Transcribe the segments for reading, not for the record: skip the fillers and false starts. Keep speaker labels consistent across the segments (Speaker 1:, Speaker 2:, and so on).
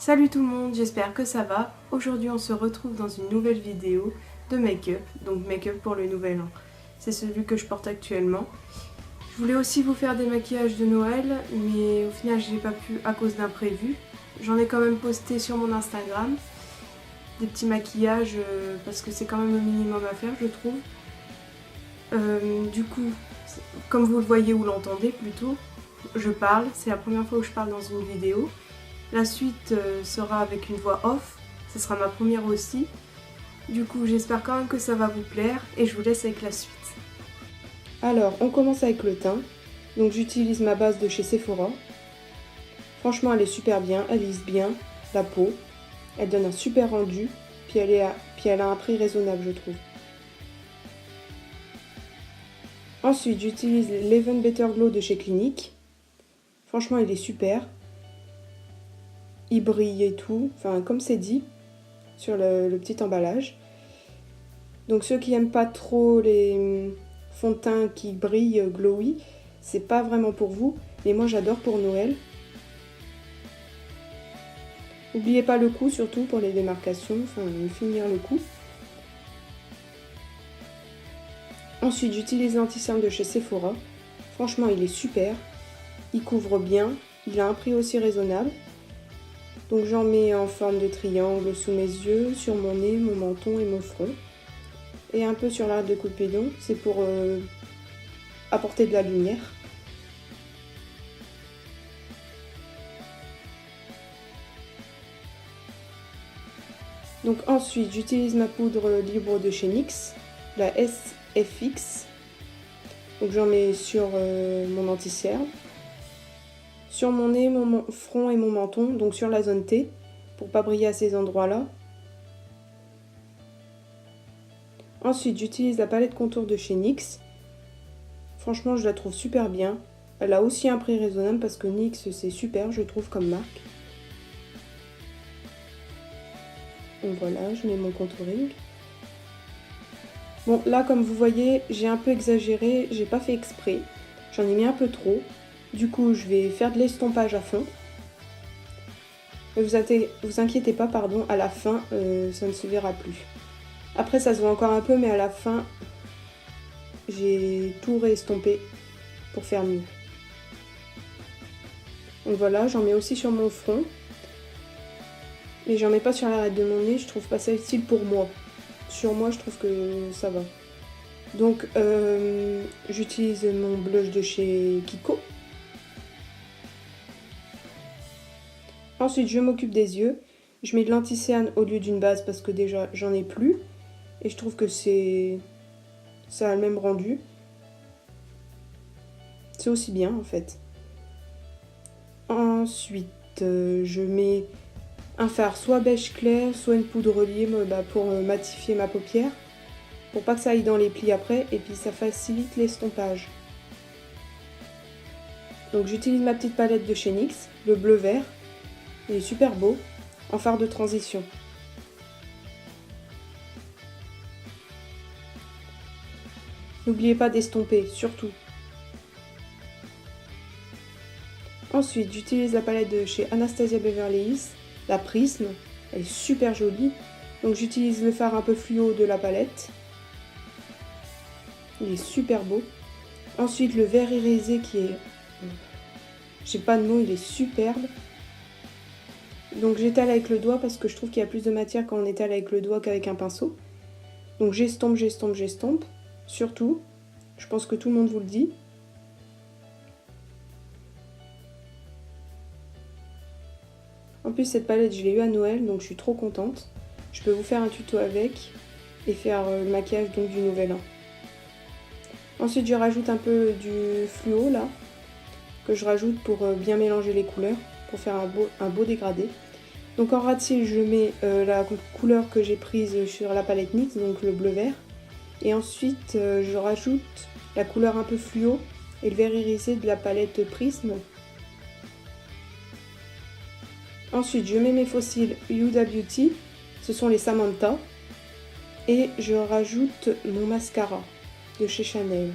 Speaker 1: Salut tout le monde, j'espère que ça va. Aujourd'hui on se retrouve dans une nouvelle vidéo de make-up, donc make-up pour le nouvel an. C'est celui que je porte actuellement. Je voulais aussi vous faire des maquillages de Noël, mais au final je n'ai pas pu à cause d'imprévus. J'en ai quand même posté sur mon Instagram, des petits maquillages parce que c'est quand même le minimum à faire je trouve. Du coup, comme vous le voyez ou l'entendez plutôt, je parle, c'est la première fois où je parle dans une vidéo. La suite sera avec une voix off, ce sera ma première aussi. Du coup, j'espère quand même que ça va vous plaire et je vous laisse avec la suite. Alors, on commence avec le teint. Donc j'utilise ma base de chez Sephora. Franchement, elle est super bien, elle lisse bien la peau. Elle donne un super rendu, puis elle a un prix raisonnable, je trouve. Ensuite, j'utilise l'Even Better Glow de chez Clinique. Franchement, il est super. Il brille et tout, enfin comme c'est dit sur le petit emballage. Donc ceux qui n'aiment pas trop les fonds de teint qui brillent glowy, c'est pas vraiment pour vous, mais moi j'adore pour Noël. N'oubliez pas le cou surtout pour les démarcations, enfin finir le cou. Ensuite j'utilise l'anti-cerne de chez Sephora. Franchement il est super, il couvre bien, il a un prix aussi raisonnable. Donc j'en mets en forme de triangle sous mes yeux, sur mon nez, mon menton et mon front. Et un peu sur l'arête de Cupidon, c'est pour apporter de la lumière. Donc ensuite j'utilise ma poudre libre de chez NYX, la SFX. Donc j'en mets sur mon anti-cerne, sur mon nez, mon front et mon menton, donc sur la zone T, pour pas briller à ces endroits-là. Ensuite, j'utilise la palette contour de chez NYX. Franchement, je la trouve super bien. Elle a aussi un prix raisonnable parce que NYX, c'est super, je trouve, comme marque. Donc voilà, je mets mon contouring. Bon, là, comme vous voyez, j'ai un peu exagéré, j'ai pas fait exprès. J'en ai mis un peu trop. Du coup, je vais faire de l'estompage à fond. Mais vous inquiétez pas, pardon, à la fin, ça ne se verra plus. Après, ça se voit encore un peu, mais à la fin, j'ai tout réestompé pour faire mieux. Donc voilà, j'en mets aussi sur mon front. Mais j'en mets pas sur l'arête de mon nez, je trouve pas ça utile pour moi. Sur moi, je trouve que ça va. Donc, j'utilise mon blush de chez Kiko. Ensuite, je m'occupe des yeux. Je mets de l'anti-cerne au lieu d'une base parce que déjà, j'en ai plus. Et je trouve que ça a le même rendu. C'est aussi bien, en fait. Ensuite, je mets un fard soit beige clair, soit une poudre reliée pour matifier ma paupière. Pour pas que ça aille dans les plis après. Et puis, ça facilite l'estompage. Donc, j'utilise ma petite palette de chez NYX, le bleu vert. Il est super beau, en fard de transition. N'oubliez pas d'estomper, surtout. Ensuite, j'utilise la palette de chez Anastasia Beverly Hills, la Prisme. Elle est super jolie. Donc j'utilise le fard un peu fluo de la palette. Il est super beau. Ensuite, le vert irisé qui est... J'ai pas de mots, il est superbe. Donc j'étale avec le doigt parce que je trouve qu'il y a plus de matière quand on étale avec le doigt qu'avec un pinceau. Donc j'estompe, j'estompe, j'estompe. Surtout, je pense que tout le monde vous le dit. En plus cette palette je l'ai eue à Noël donc je suis trop contente. Je peux vous faire un tuto avec et faire le maquillage donc du nouvel an. Ensuite je rajoute un peu du fluo là, que je rajoute pour bien mélanger les couleurs, pour faire un beau dégradé. Donc en ras de cils je mets la couleur que j'ai prise sur la palette NYX, donc le bleu vert. Et ensuite, je rajoute la couleur un peu fluo et le vert irisé de la palette Prisme. Ensuite, je mets mes faux cils Huda Beauty, ce sont les Samantha. Et je rajoute mon mascara de chez Chanel.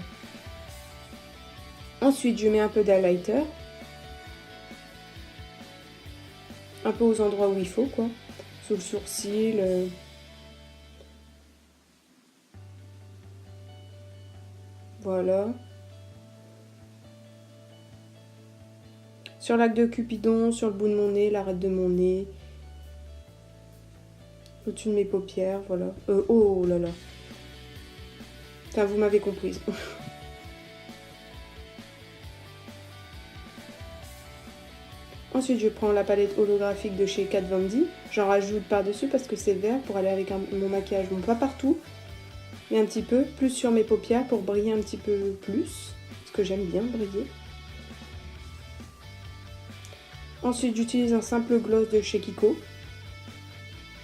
Speaker 1: Ensuite, je mets un peu d'highlighter. un peu aux endroits où il faut, quoi. Sous le sourcil. Voilà. Sur l'acte de Cupidon, sur le bout de mon nez, l'arête de mon nez. Au-dessus de mes paupières, voilà. Oh là là. Enfin, vous m'avez comprise. Ensuite, je prends la palette holographique de chez Kat Von D. J'en rajoute par-dessus parce que c'est vert pour aller avec mon maquillage. Bon, pas partout, mais un petit peu. Plus sur mes paupières pour briller un petit peu plus. Parce que j'aime bien briller. Ensuite, j'utilise un simple gloss de chez Kiko.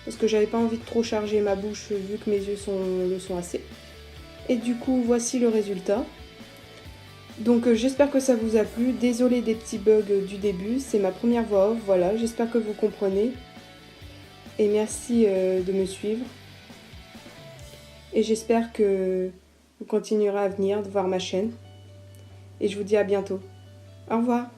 Speaker 1: Parce que j'avais pas envie de trop charger ma bouche vu que mes yeux le sont assez. Et du coup, voici le résultat. Donc j'espère que ça vous a plu. Désolée des petits bugs du début, c'est ma première voix off, voilà. J'espère que vous comprenez. Et merci de me suivre. Et j'espère que vous continuerez à venir, de voir ma chaîne. Et je vous dis à bientôt. Au revoir.